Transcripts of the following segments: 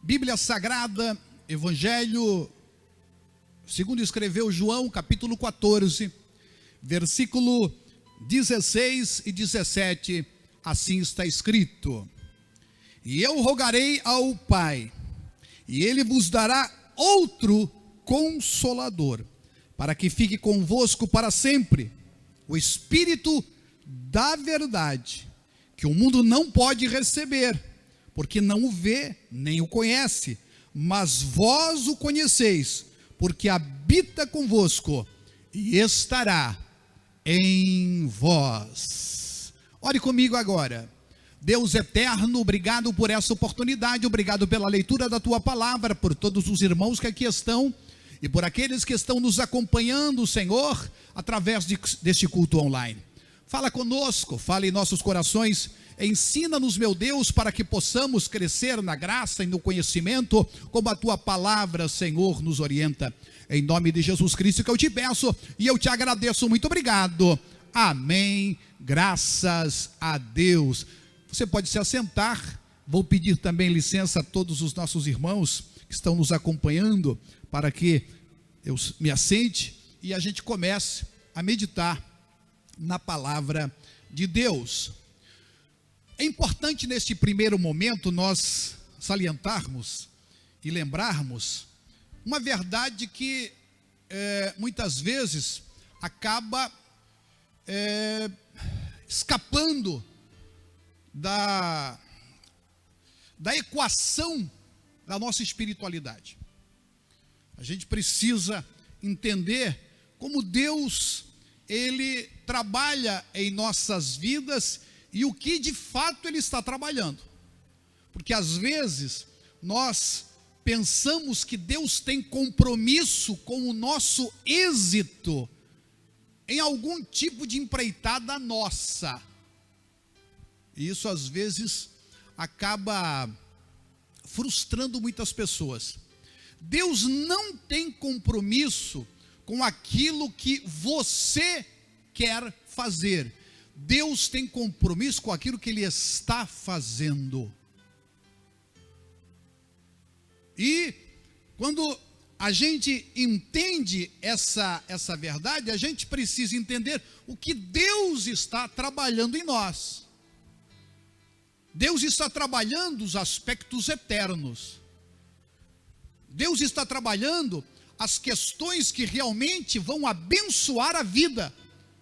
Bíblia Sagrada, Evangelho, segundo escreveu João, capítulo 14, versículo 16 e 17, assim está escrito: E eu rogarei ao Pai, e Ele vos dará outro Consolador, para que fique convosco para sempre, o Espírito da verdade, que o mundo não pode receber, porque não o vê, nem o conhece, mas vós o conheceis, porque habita convosco e estará em vós. Ore comigo agora. Deus eterno, obrigado por essa oportunidade, obrigado pela leitura da tua palavra, por todos os irmãos que aqui estão e por aqueles que estão nos acompanhando, Senhor, através deste culto online. Fala conosco, fala em nossos corações, ensina-nos, meu Deus, para que possamos crescer na graça e no conhecimento, como a tua palavra, Senhor, nos orienta. Em nome de Jesus Cristo que eu te peço e eu te agradeço. Muito obrigado. Amém. Graças a Deus. Você pode se assentar. Vou pedir também licença a todos os nossos irmãos que estão nos acompanhando, para que eu me assente e a gente comece a meditar na palavra de Deus. É importante neste primeiro momento nós salientarmos e lembrarmos uma verdade que muitas vezes acaba escapando da equação da nossa espiritualidade. A gente precisa entender como Deus, Ele trabalha em nossas vidas e o que de fato Ele está trabalhando. Porque às vezes nós pensamos que Deus tem compromisso com o nosso êxito em algum tipo de empreitada nossa. E isso às vezes acaba frustrando muitas pessoas. Deus não tem compromisso com aquilo que você quer fazer. Deus tem compromisso com aquilo que Ele está fazendo. E quando a gente entende essa verdade, a gente precisa entender o que Deus está trabalhando em nós. Deus está trabalhando os aspectos eternos. Deus está trabalhando as questões que realmente vão abençoar a vida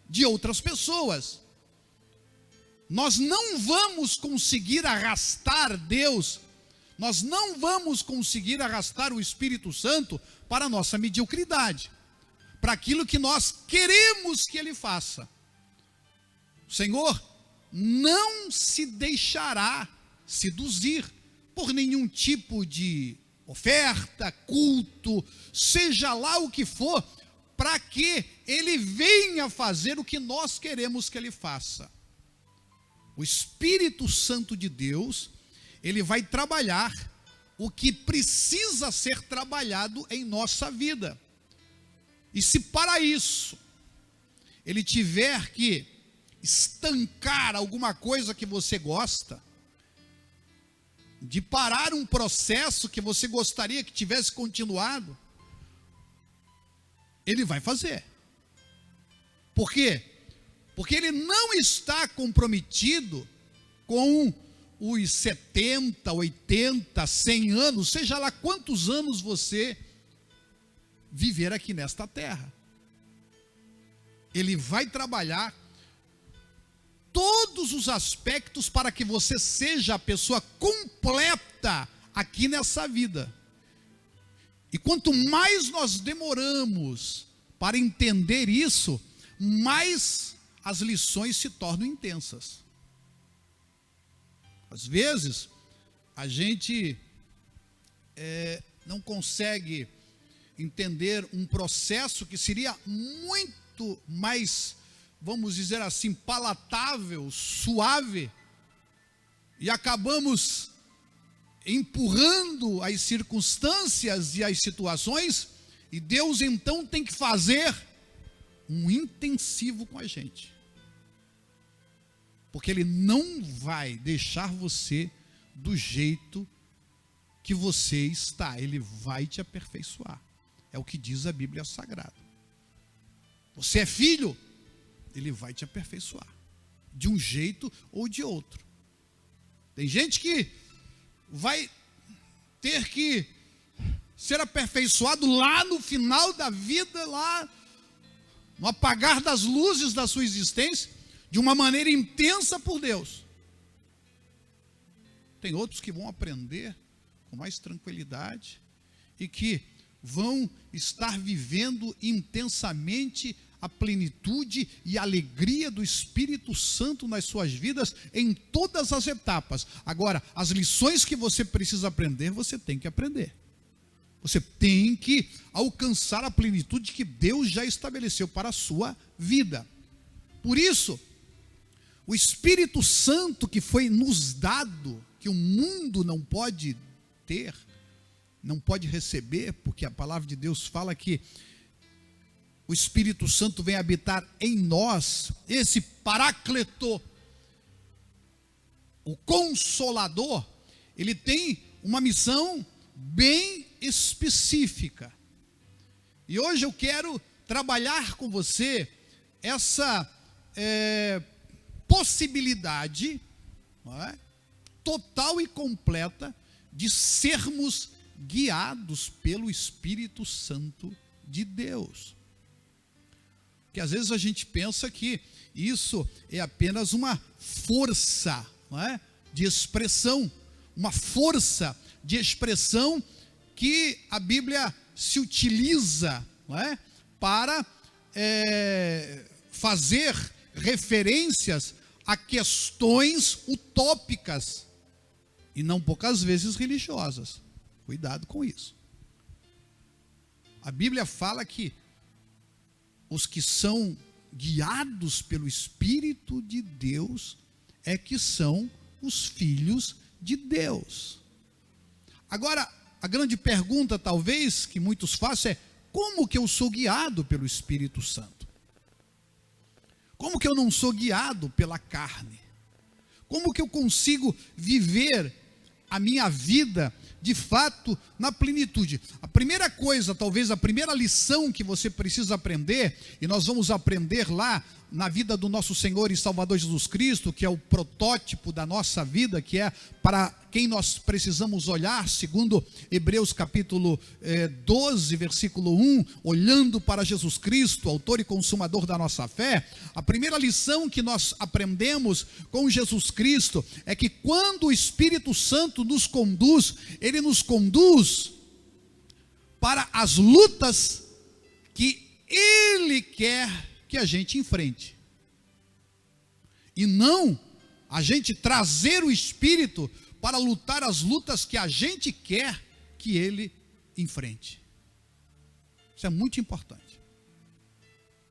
de outras pessoas. Nós não vamos conseguir arrastar Deus, nós não vamos conseguir arrastar o Espírito Santo para a nossa mediocridade, para aquilo que nós queremos que Ele faça. O Senhor não se deixará seduzir por nenhum tipo de oferta, culto, seja lá o que for, para que Ele venha fazer o que nós queremos que Ele faça. O Espírito Santo de Deus, Ele vai trabalhar o que precisa ser trabalhado em nossa vida. E se para isso Ele tiver que estancar alguma coisa que você gosta, de parar um processo que você gostaria que tivesse continuado, Ele vai fazer. Por quê? Porque Ele não está comprometido com os 70, 80, 100 anos, seja lá quantos anos você viver aqui nesta terra. Ele vai trabalhar todos os aspectos para que você seja a pessoa completa aqui nessa vida. E quanto mais nós demoramos para entender isso, mais as lições se tornam intensas. Às vezes, a gente não consegue entender um processo que seria muito mais, vamos dizer assim, palatável, suave, e acabamos empurrando as circunstâncias e as situações, e Deus então tem que fazer um intensivo com a gente, porque Ele não vai deixar você do jeito que você está. Ele vai te aperfeiçoar. É o que diz a Bíblia Sagrada. Você é filho, ele vai te aperfeiçoar. De um jeito ou de outro. Tem gente que vai ter que ser aperfeiçoado lá no final da vida, lá no apagar das luzes da sua existência, de uma maneira intensa por Deus. Tem outros que vão aprender com mais tranquilidade e que vão estar vivendo intensamente a plenitude e a alegria do Espírito Santo nas suas vidas em todas as etapas. Agora, as lições que você precisa aprender, você tem que aprender. Você tem que alcançar a plenitude que Deus já estabeleceu para a sua vida. Por isso, o Espírito Santo que foi nos dado, que o mundo não pode ter, não pode receber, porque a palavra de Deus fala que o Espírito Santo vem habitar em nós, esse Paracleto, o Consolador, ele tem uma missão bem específica. E hoje eu quero trabalhar com você essa possibilidade, não é, total e completa de sermos guiados pelo Espírito Santo de Deus. Porque às vezes a gente pensa que isso é apenas uma força, não é, de expressão, uma força de expressão que a Bíblia se utiliza, não é, para fazer referências a questões utópicas e não poucas vezes religiosas. Cuidado com isso. A Bíblia fala que os que são guiados pelo Espírito de Deus é que são os filhos de Deus. Agora, a grande pergunta talvez que muitos façam é: como que eu sou guiado pelo Espírito Santo? Como que eu não sou guiado pela carne? Como que eu consigo viver a minha vida de fato na plenitude? A primeira coisa, talvez a primeira lição que você precisa aprender, e nós vamos aprender lá na vida do nosso Senhor e Salvador Jesus Cristo, que é o protótipo da nossa vida, que é para quem nós precisamos olhar, segundo Hebreus capítulo 12, versículo 1, olhando para Jesus Cristo, autor e consumador da nossa fé. A primeira lição que nós aprendemos com Jesus Cristo é que quando o Espírito Santo nos conduz, ele nos conduz para as lutas que ele quer que a gente enfrente, e não a gente trazer o Espírito para lutar as lutas que a gente quer que ele enfrente. Isso é muito importante.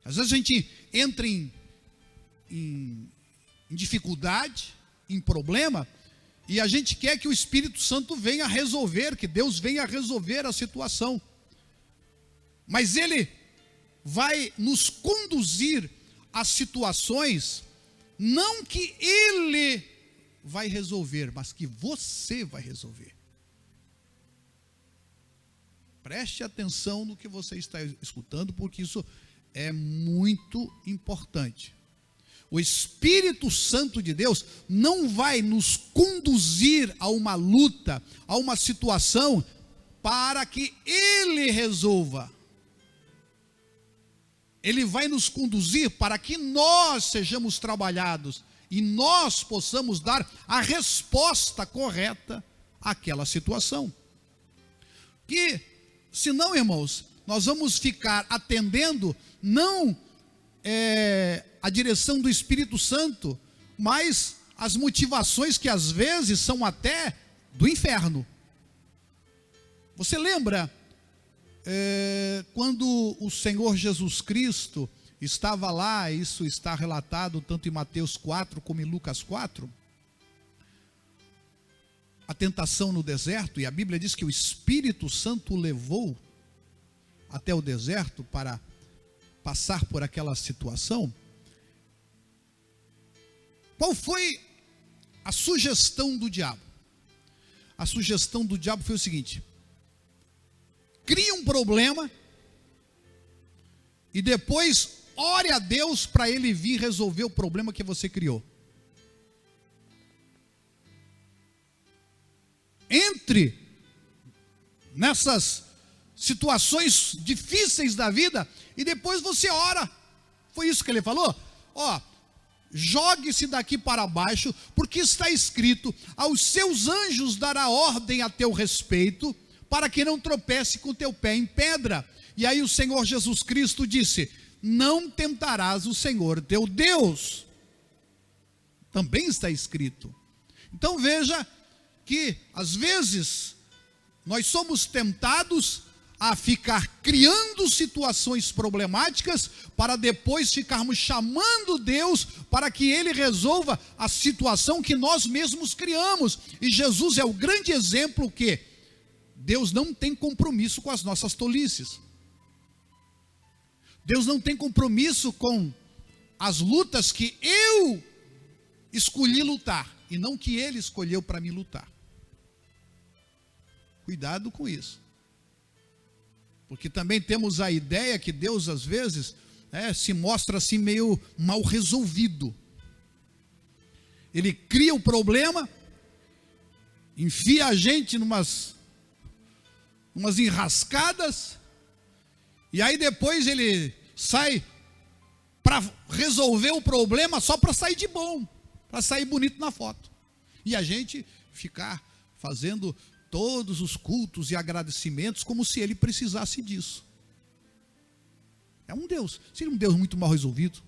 Às vezes a gente entra em dificuldade, em problema, e a gente quer que o Espírito Santo venha resolver, que Deus venha resolver a situação, mas ele vai nos conduzir a situações, não que ele vai resolver, mas que você vai resolver. Preste atenção no que você está escutando, porque isso é muito importante. O Espírito Santo de Deus não vai nos conduzir a uma luta, a uma situação, para que ele resolva. Ele vai nos conduzir para que nós sejamos trabalhados e nós possamos dar a resposta correta àquela situação. Que, senão, irmãos, nós vamos ficar atendendo não a direção do Espírito Santo, mas as motivações que às vezes são até do inferno. Você lembra quando o Senhor Jesus Cristo estava lá, isso está relatado tanto em Mateus 4 como em Lucas 4, a tentação no deserto, e a Bíblia diz que o Espírito Santo o levou até o deserto para passar por aquela situação. Qual foi a sugestão do diabo? a sugestão do diabo foi o seguinte: crie um problema e depois ore a Deus para ele vir resolver o problema que você criou. Entre nessas situações difíceis da vida e depois você ora. Foi isso que ele falou? Ó, jogue-se daqui para baixo, porque está escrito: aos seus anjos dará ordem a teu respeito, para que não tropece com teu pé em pedra. E aí o Senhor Jesus Cristo disse: não tentarás o Senhor teu Deus. Também está escrito. Então veja que às vezes nós somos tentados a ficar criando situações problemáticas para depois ficarmos chamando Deus para que Ele resolva a situação que nós mesmos criamos. E Jesus é o grande exemplo que Deus não tem compromisso com as nossas tolices. Deus não tem compromisso com as lutas que eu escolhi lutar e não que Ele escolheu para me lutar. Cuidado com isso. Porque também temos a ideia que Deus às vezes se mostra assim meio mal resolvido. Ele cria o problema, enfia a gente umas enrascadas, e aí depois ele sai para resolver o problema só para sair de bom, para sair bonito na foto. E a gente ficar fazendo todos os cultos e agradecimentos como se ele precisasse disso. É um Deus, seria um Deus muito mal resolvido.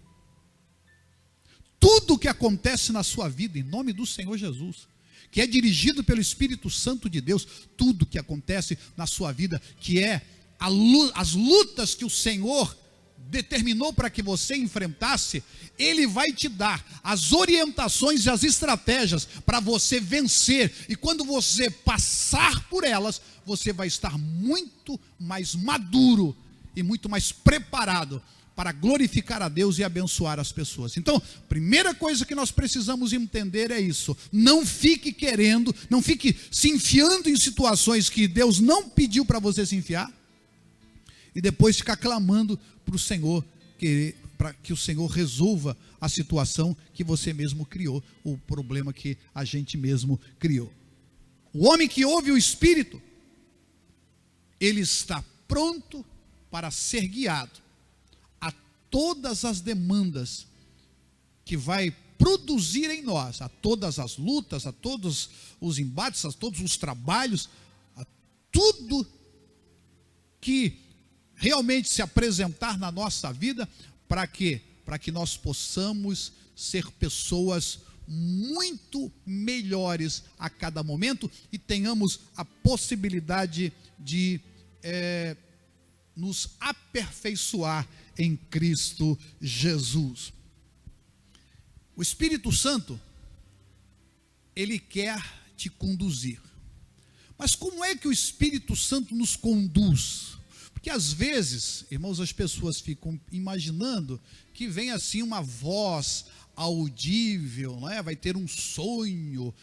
Tudo que acontece na sua vida, em nome do Senhor Jesus, que é dirigido pelo Espírito Santo de Deus, tudo que acontece na sua vida, que é as lutas que o Senhor determinou para que você enfrentasse, Ele vai te dar as orientações e as estratégias para você vencer, e quando você passar por elas, você vai estar muito mais maduro e muito mais preparado para glorificar a Deus e abençoar as pessoas. Então, primeira coisa que nós precisamos entender é isso: não fique querendo, não fique se enfiando em situações que Deus não pediu para você se enfiar, e depois ficar clamando para o Senhor, para que o Senhor resolva a situação que você mesmo criou, o problema que a gente mesmo criou. O homem que ouve o Espírito, ele está pronto para ser guiado a todas as demandas que vai produzir em nós, a todas as lutas, a todos os embates, a todos os trabalhos, a tudo que realmente se apresentar na nossa vida, para quê? Para que nós possamos ser pessoas muito melhores a cada momento e tenhamos a possibilidade de nos aperfeiçoar em Cristo Jesus. O Espírito Santo, ele quer te conduzir. Mas como é que o Espírito Santo nos conduz? Porque às vezes, irmãos, as pessoas ficam imaginando que vem assim uma voz audível, não é? Vai ter um sonho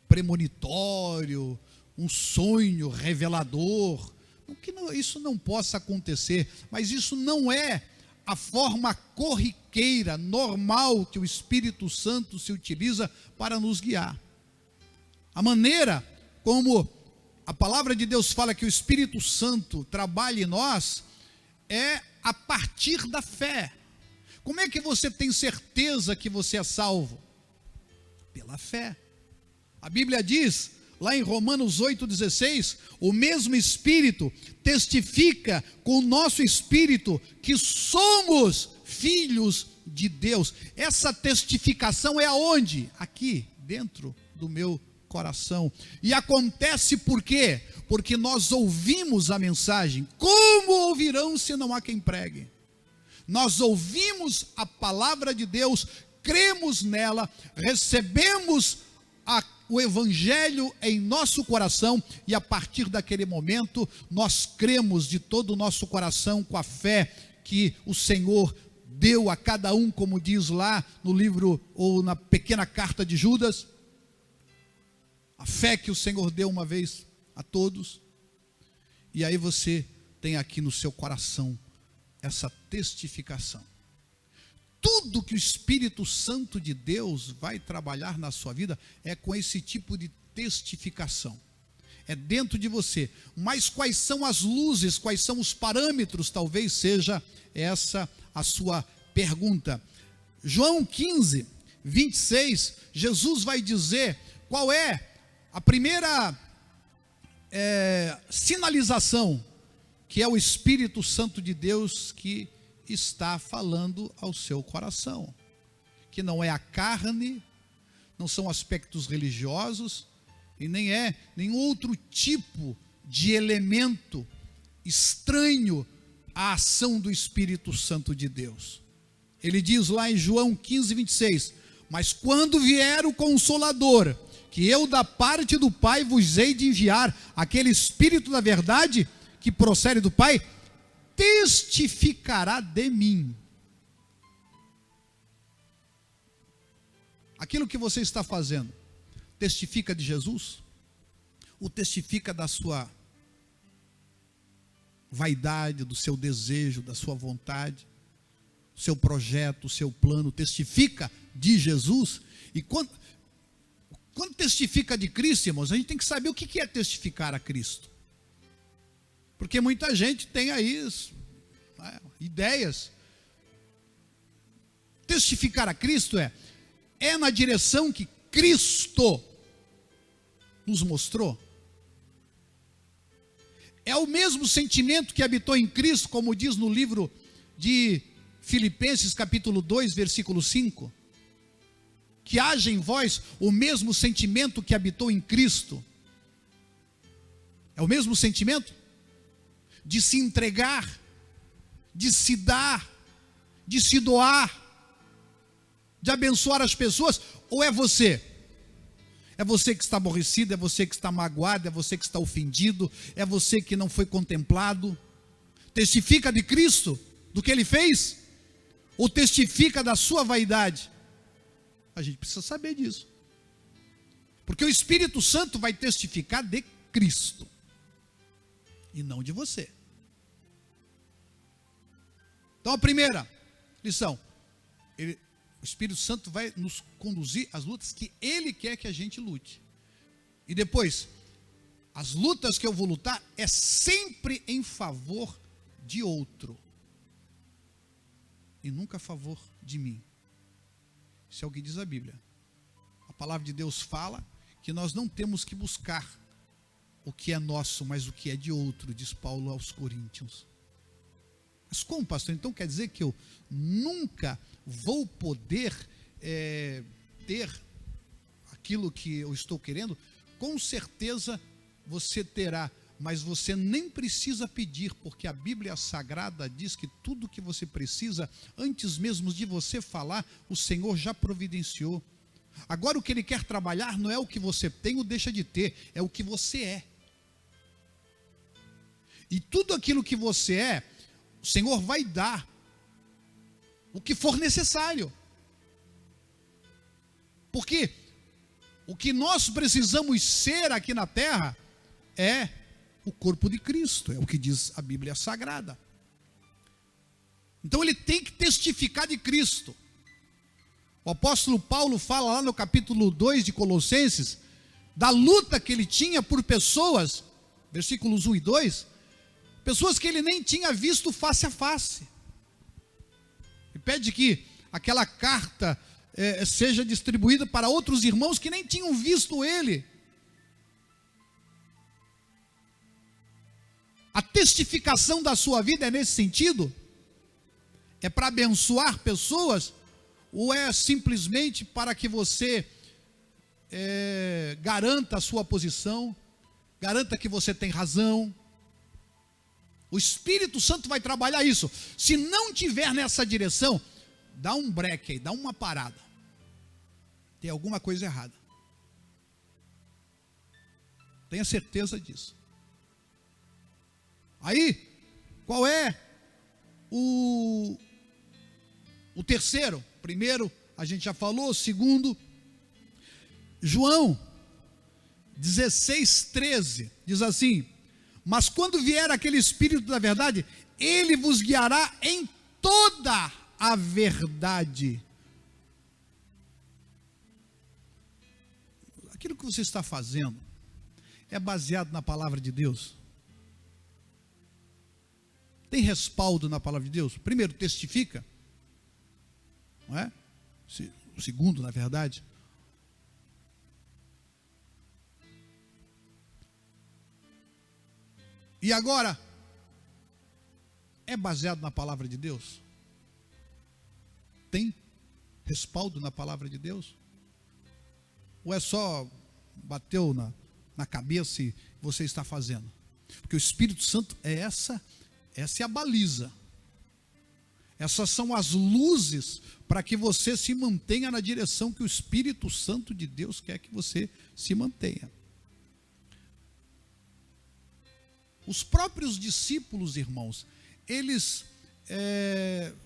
premonitório, um sonho revelador. Que isso não possa acontecer, mas isso não é a forma corriqueira, normal que o Espírito Santo se utiliza para nos guiar. A maneira como a palavra de Deus fala que o Espírito Santo trabalha em nós é a partir da fé. Como é que você tem certeza que você é salvo? Pela fé. A Bíblia diz, lá em Romanos 8,16, o mesmo Espírito testifica com o nosso espírito que somos filhos de Deus. Essa testificação é aonde? Aqui, dentro do meu coração. E acontece por quê? Porque nós ouvimos a mensagem. Como ouvirão se não há quem pregue? Nós ouvimos a palavra de Deus, cremos nela, recebemos o Evangelho em nosso coração, e a partir daquele momento nós cremos de todo o nosso coração, com a fé que o Senhor deu a cada um, como diz lá no livro ou na pequena carta de Judas. a fé que o Senhor deu uma vez a todos. E aí você tem aqui no seu coração essa testificação. Tudo que o Espírito Santo de Deus vai trabalhar na sua vida é com esse tipo de testificação. É dentro de você. Mas quais são as luzes, quais são os parâmetros? Talvez seja essa a sua pergunta. João 15, 26, Jesus vai dizer qual é a primeira sinalização, que é o Espírito Santo de Deus que está falando ao seu coração. Que não é a carne, não são aspectos religiosos, e nem é nenhum outro tipo de elemento estranho à ação do Espírito Santo de Deus. Ele diz lá em João 15, 26, mas quando vier o Consolador, que eu da parte do Pai vos hei de enviar, aquele Espírito da verdade que procede do Pai, testificará de mim. Aquilo que você está fazendo, testifica de Jesus? Ou testifica da sua vaidade, do seu desejo, da sua vontade, do seu projeto, do seu plano? Testifica de Jesus? E quando testifica de Cristo, irmãos, a gente tem que saber o que é testificar a Cristo. Porque muita gente tem aí ideias. Testificar a Cristo é na direção que Cristo nos mostrou. É o mesmo sentimento que habitou em Cristo, como diz no livro de Filipenses capítulo 2, versículo 5. Que haja em vós o mesmo sentimento que habitou em Cristo. É o mesmo sentimento? De se entregar, de se dar, de se doar, de abençoar as pessoas, ou é você? É você que está aborrecido, é você que está magoado, é você que está ofendido, é você que não foi contemplado? Testifica de Cristo, do que Ele fez? Ou testifica da sua vaidade? A gente precisa saber disso. Porque o Espírito Santo vai testificar de Cristo, e não de você. Então a primeira lição, o Espírito Santo vai nos conduzir às lutas que Ele quer que a gente lute. E depois, as lutas que eu vou lutar é sempre em favor de outro, e nunca a favor de mim. Isso é o que diz a Bíblia. A palavra de Deus fala que nós não temos que buscar o que é nosso, mas o que é de outro, diz Paulo aos Coríntios. Mas como, pastor? Então quer dizer que eu nunca vou poder ter aquilo que eu estou querendo? Com certeza você terá, mas você nem precisa pedir, porque a Bíblia Sagrada diz que tudo que você precisa, antes mesmo de você falar, o Senhor já providenciou. Agora o que Ele quer trabalhar não é o que você tem ou deixa de ter, é o que você é. E tudo aquilo que você é, o Senhor vai dar o que for necessário. Porque o que nós precisamos ser aqui na terra é o corpo de Cristo, é o que diz a Bíblia Sagrada. Então ele tem que testificar de Cristo. O apóstolo Paulo fala lá no capítulo 2 de Colossenses, da luta que ele tinha por pessoas, versículos 1 e 2, pessoas que ele nem tinha visto face a face. E pede que aquela carta seja distribuída para outros irmãos que nem tinham visto ele. A testificação da sua vida é nesse sentido? É para abençoar pessoas? Ou é simplesmente para que você garanta a sua posição, garanta que você tem razão? O Espírito Santo vai trabalhar isso. Se não tiver nessa direção, dá um break aí, dá uma parada. Tem alguma coisa errada. Tenha certeza disso. Aí, qual é o terceiro? Primeiro, a gente já falou. Segundo, João 16:13, diz assim: mas quando vier aquele Espírito da verdade, ele vos guiará em toda a verdade. Aquilo que você está fazendo é baseado na palavra de Deus? Tem respaldo na palavra de Deus? Primeiro, testifica, não é? O segundo, na verdade. E agora, é baseado na palavra de Deus? Tem respaldo na palavra de Deus? Ou é só bateu na cabeça e você está fazendo? Porque o Espírito Santo é essa é a baliza. Essas são as luzes para que você se mantenha na direção que o Espírito Santo de Deus quer que você se mantenha. Os próprios discípulos, irmãos, eles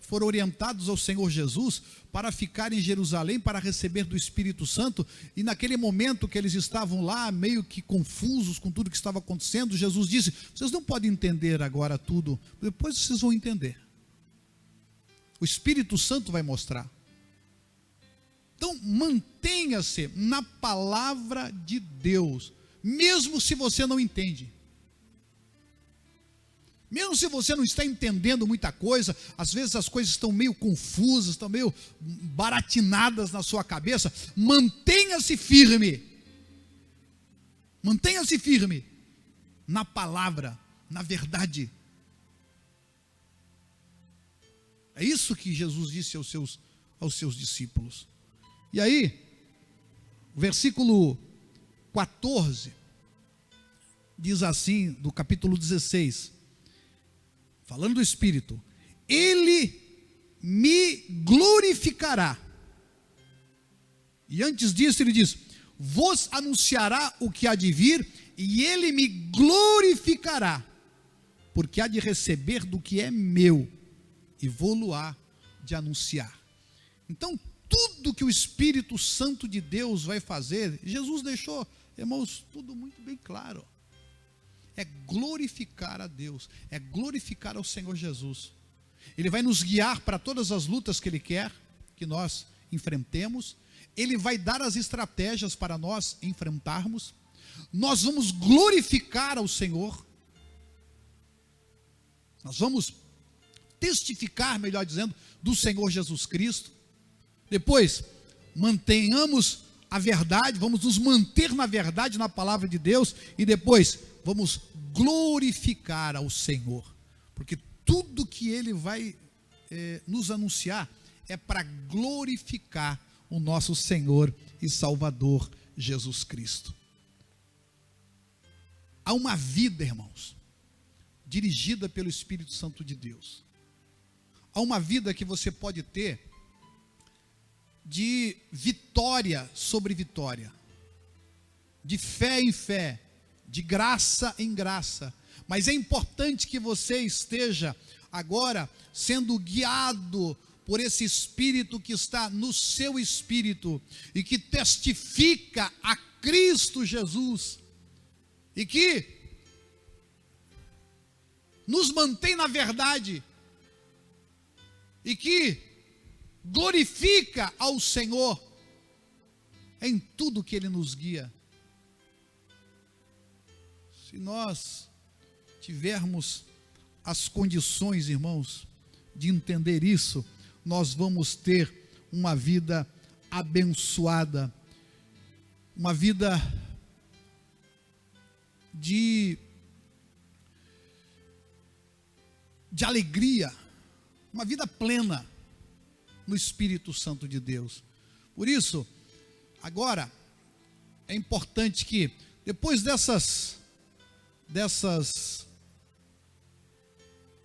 foram orientados ao Senhor Jesus para ficar em Jerusalém, para receber do Espírito Santo, e naquele momento que eles estavam lá, meio que confusos com tudo que estava acontecendo, Jesus disse: vocês não podem entender agora tudo, depois vocês vão entender. O Espírito Santo vai mostrar. Então, mantenha-se na palavra de Deus, mesmo se você não entende. Mesmo se você não está entendendo muita coisa, às vezes as coisas estão meio confusas, estão meio baratinadas na sua cabeça, mantenha-se firme. Mantenha-se firme na palavra, na verdade. É isso que Jesus disse aos seus discípulos. E aí, o versículo 14, diz assim, do capítulo 16, falando do Espírito: ele me glorificará. E antes disso ele diz: vos anunciará o que há de vir, e ele me glorificará, porque há de receber do que é meu, e vou-lo-á de anunciar. Então, tudo que o Espírito Santo de Deus vai fazer, Jesus deixou, irmãos, tudo muito bem claro. É glorificar a Deus, é glorificar ao Senhor Jesus. Ele vai nos guiar para todas as lutas que Ele quer que nós enfrentemos. Ele vai dar as estratégias para nós enfrentarmos. Nós vamos glorificar ao Senhor. Nós vamos testificar, melhor dizendo, do Senhor Jesus Cristo. Depois, mantenhamos a verdade, vamos nos manter na verdade, na palavra de Deus. E depois, vamos glorificar ao Senhor, porque tudo que Ele vai nos anunciar é para glorificar o nosso Senhor e Salvador Jesus Cristo. Há uma vida, irmãos, dirigida pelo Espírito Santo de Deus. Há uma vida que você pode ter de vitória sobre vitória, de fé em fé, de graça em graça. Mas é importante que você esteja agora sendo guiado por esse Espírito que está no seu espírito e que testifica a Cristo Jesus e que nos mantém na verdade e que glorifica ao Senhor em tudo que Ele nos guia. Se nós tivermos as condições, irmãos, de entender isso, nós vamos ter uma vida abençoada, uma vida de alegria, uma vida plena no Espírito Santo de Deus. Por isso, agora, é importante que, depois dessas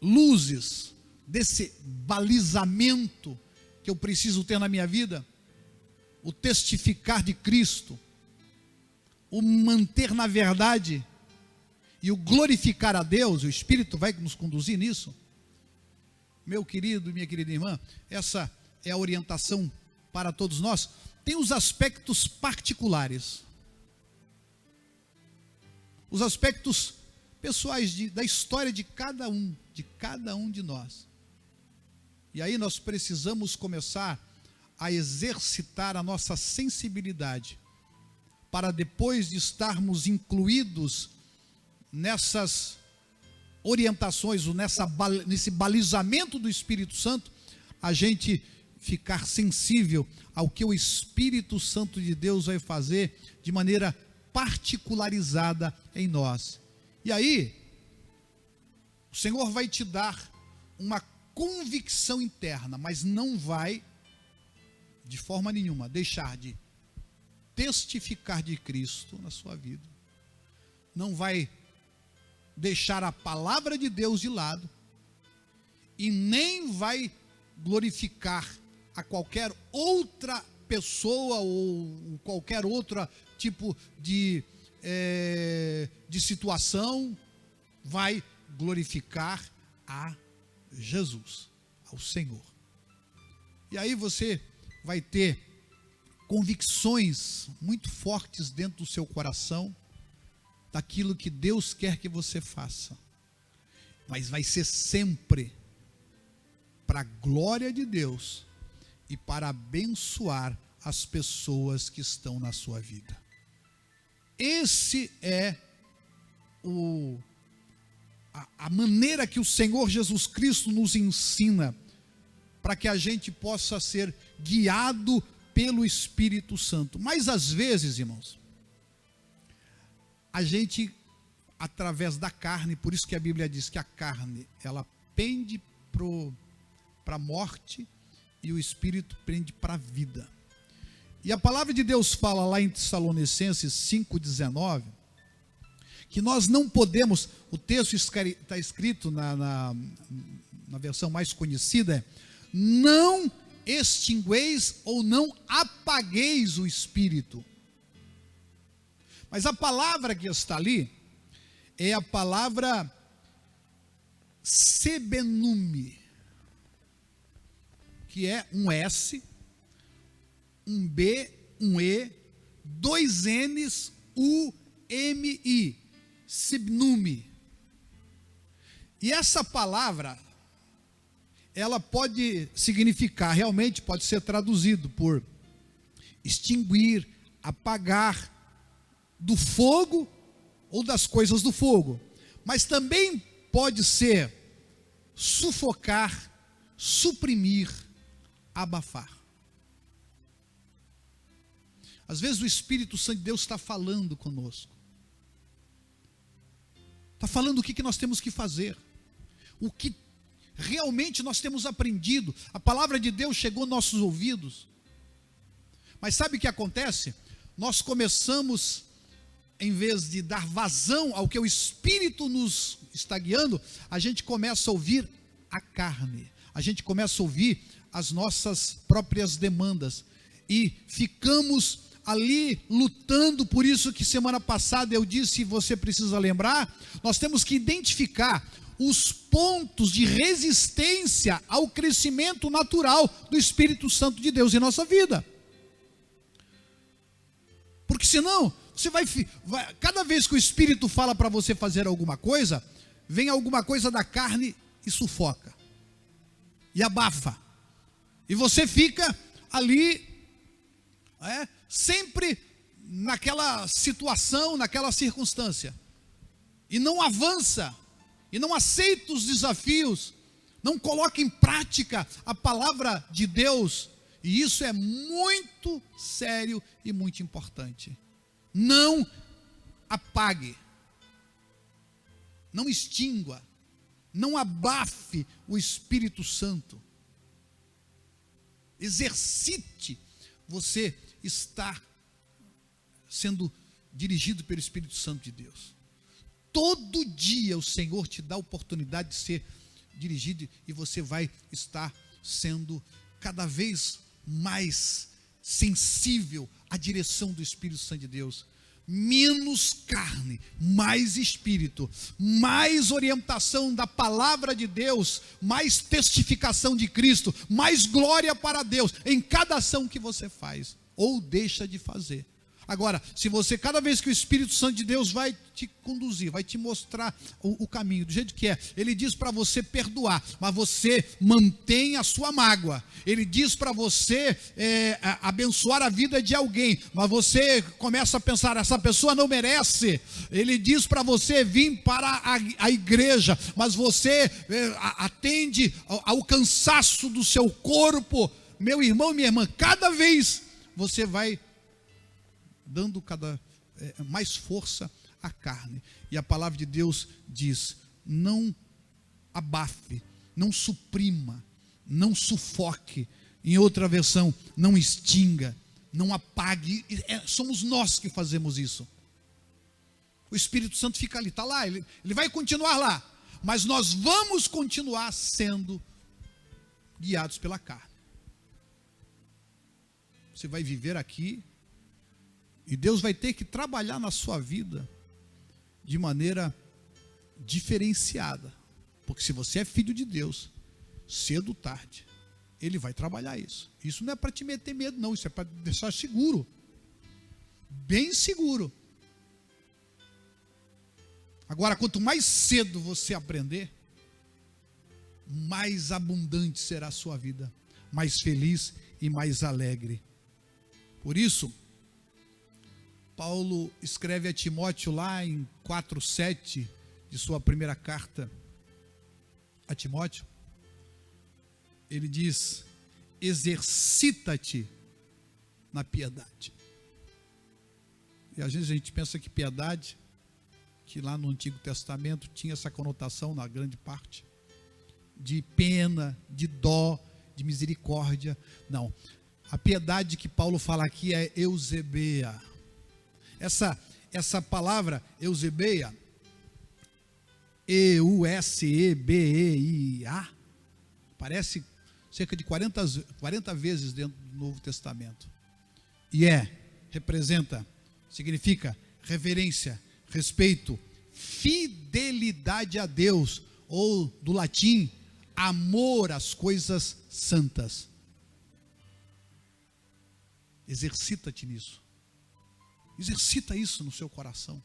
luzes, desse balizamento que eu preciso ter na minha vida, o testificar de Cristo, o manter na verdade e o glorificar a Deus, o Espírito vai nos conduzir nisso. Meu querido e minha querida irmã, essa é a orientação para todos nós. Tem os aspectos particulares. os aspectos pessoais da história de cada um de nós. E aí nós precisamos começar a exercitar a nossa sensibilidade, para depois de estarmos incluídos nessas orientações, ou nesse balizamento do Espírito Santo, a gente ficar sensível ao que o Espírito Santo de Deus vai fazer de maneira particularizada em nós. E aí, o Senhor vai te dar uma convicção interna, mas não vai, de forma nenhuma, deixar de testificar de Cristo na sua vida. Não vai deixar a palavra de Deus de lado, e nem vai glorificar a qualquer outra pessoa ou qualquer outro tipo de situação. Vai glorificar a Jesus, ao Senhor. E aí você vai ter convicções muito fortes dentro do seu coração daquilo que Deus quer que você faça, mas vai ser sempre para a glória de Deus e para abençoar as pessoas que estão na sua vida. Esse é a maneira que o Senhor Jesus Cristo nos ensina, para que a gente possa ser guiado pelo Espírito Santo. Mas às vezes, irmãos, a gente, através da carne, por isso que a Bíblia diz que a carne, ela pende para a morte, e o Espírito pende para a vida. E a palavra de Deus fala lá em Tessalonicenses 5,19, que nós não podemos, o texto está escrito na versão mais conhecida, é: não extingueis ou não apagueis o Espírito. Mas a palavra que está ali é a palavra sebenume, que é um S, um B, um E, 2 N's, U-M-I, sebnume. E essa palavra, ela pode significar, realmente pode ser traduzido por extinguir, apagar, do fogo ou das coisas do fogo, mas também pode ser sufocar, suprimir, abafar. Às vezes o Espírito Santo de Deus está falando conosco, está falando o que nós temos que fazer, o que realmente nós temos aprendido. A palavra de Deus chegou aos nossos ouvidos, mas sabe o que acontece? Nós começamos, em vez de dar vazão ao que o Espírito nos está guiando, a gente começa a ouvir a carne, a gente começa a ouvir as nossas próprias demandas, e ficamos ali lutando. Por isso que semana passada eu disse, você precisa lembrar, nós temos que identificar os pontos de resistência ao crescimento natural do Espírito Santo de Deus em nossa vida. Porque senão, você vai cada vez que o Espírito fala para você fazer alguma coisa, vem alguma coisa da carne e sufoca, e abafa, e você fica ali, sempre naquela situação, naquela circunstância, e não avança, e não aceita os desafios, não coloca em prática a palavra de Deus. E isso é muito sério e muito importante. Não apague, não extingua, não abafe o Espírito Santo. Exercite você estar sendo dirigido pelo Espírito Santo de Deus. Todo dia o Senhor te dá a oportunidade de ser dirigido, e você vai estar sendo cada vez mais sensível à direção do Espírito Santo de Deus. Menos carne, mais Espírito, mais orientação da palavra de Deus, mais testificação de Cristo, mais glória para Deus em cada ação que você faz ou deixa de fazer. Agora, se você, cada vez que o Espírito Santo de Deus vai te conduzir, vai te mostrar o caminho, do jeito que é, ele diz para você perdoar, mas você mantém a sua mágoa. Ele diz para você abençoar a vida de alguém, mas você começa a pensar, essa pessoa não merece. Ele diz para você vir para a igreja, mas você atende ao cansaço do seu corpo. Meu irmão e minha irmã, cada vez você vai dando mais força à carne. E a palavra de Deus diz: não abafe, não suprima, não sufoque. Em outra versão, não extinga, não apague. Somos nós que fazemos isso. O Espírito Santo fica ali, está lá, ele vai continuar lá, mas nós vamos continuar sendo guiados pela carne. Você vai viver aqui, e Deus vai ter que trabalhar na sua vida de maneira diferenciada. Porque se você é filho de Deus, cedo ou tarde, Ele vai trabalhar isso. Isso não é para te meter medo, não. Isso é para deixar seguro. Bem seguro. Agora, quanto mais cedo você aprender, mais abundante será a sua vida. Mais feliz e mais alegre. Por isso, Paulo escreve a Timóteo lá em 4:7 de sua primeira carta a Timóteo. Ele diz: exercita-te na piedade. E às vezes a gente pensa que piedade, que lá no Antigo Testamento tinha essa conotação, na grande parte, de pena, de dó, de misericórdia. Não, a piedade que Paulo fala aqui é eusebeia. Essa palavra eusebeia, E-U-S-E-B-E-I-A, aparece cerca de 40 vezes dentro do Novo Testamento. E representa, significa reverência, respeito, fidelidade a Deus, ou do latim, amor às coisas santas. Exercita-te nisso. Exercita isso no seu coração.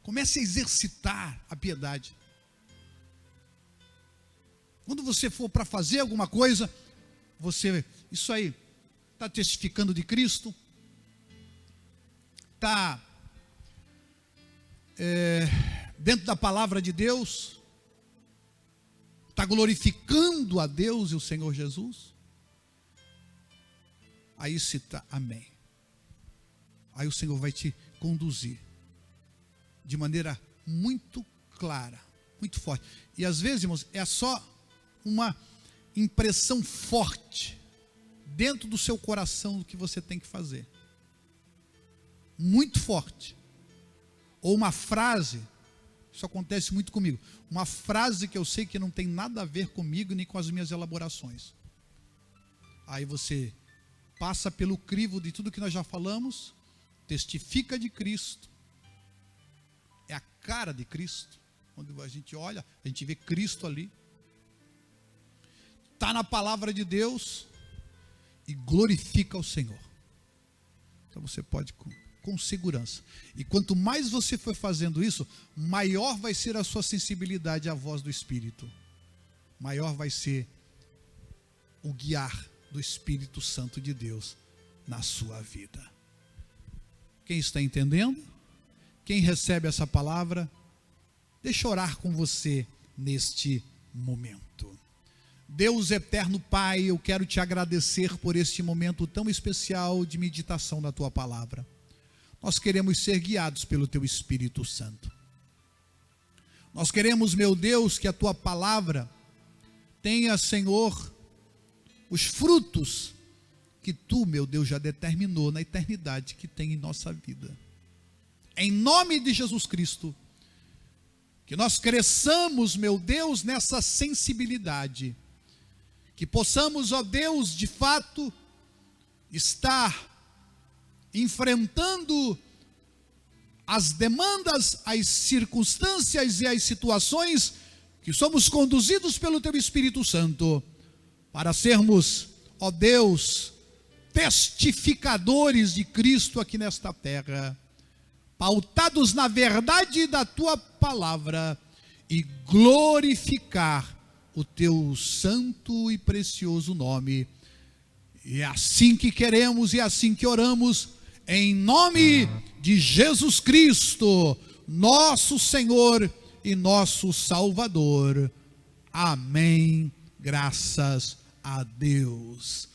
Comece a exercitar a piedade. Quando você for para fazer alguma coisa, isso aí, está testificando de Cristo, está dentro da palavra de Deus, está glorificando a Deus e o Senhor Jesus, aí cita amém. Aí o Senhor vai te conduzir de maneira muito clara, muito forte. E às vezes, irmãos, é só uma impressão forte dentro do seu coração do que você tem que fazer. Muito forte. Ou uma frase, isso acontece muito comigo, uma frase que eu sei que não tem nada a ver comigo nem com as minhas elaborações. Aí você passa pelo crivo de tudo que nós já falamos, testifica de Cristo, é a cara de Cristo. Quando a gente olha, a gente vê Cristo ali, está na palavra de Deus e glorifica o Senhor. Então você pode com segurança. E quanto mais você for fazendo isso, maior vai ser a sua sensibilidade à voz do Espírito, maior vai ser o guiar do Espírito Santo de Deus na sua vida. Quem está entendendo? Quem recebe essa palavra? Deixa eu orar com você neste momento. Deus eterno Pai, eu quero te agradecer por este momento tão especial de meditação da tua palavra. Nós queremos ser guiados pelo teu Espírito Santo. Nós queremos, meu Deus, que a tua palavra tenha, Senhor, os frutos que tu, meu Deus, já determinou na eternidade que tem em nossa vida. Em nome de Jesus Cristo, que nós cresçamos, meu Deus, nessa sensibilidade, que possamos, ó Deus, de fato, estar enfrentando as demandas, as circunstâncias e as situações que somos conduzidos pelo teu Espírito Santo, para sermos, ó Deus, testificadores de Cristo aqui nesta terra, pautados na verdade da tua palavra, e glorificar o teu santo e precioso nome. E é assim que queremos e é assim que oramos, em nome de Jesus Cristo, nosso Senhor e nosso Salvador. Amém. Graças a Deus.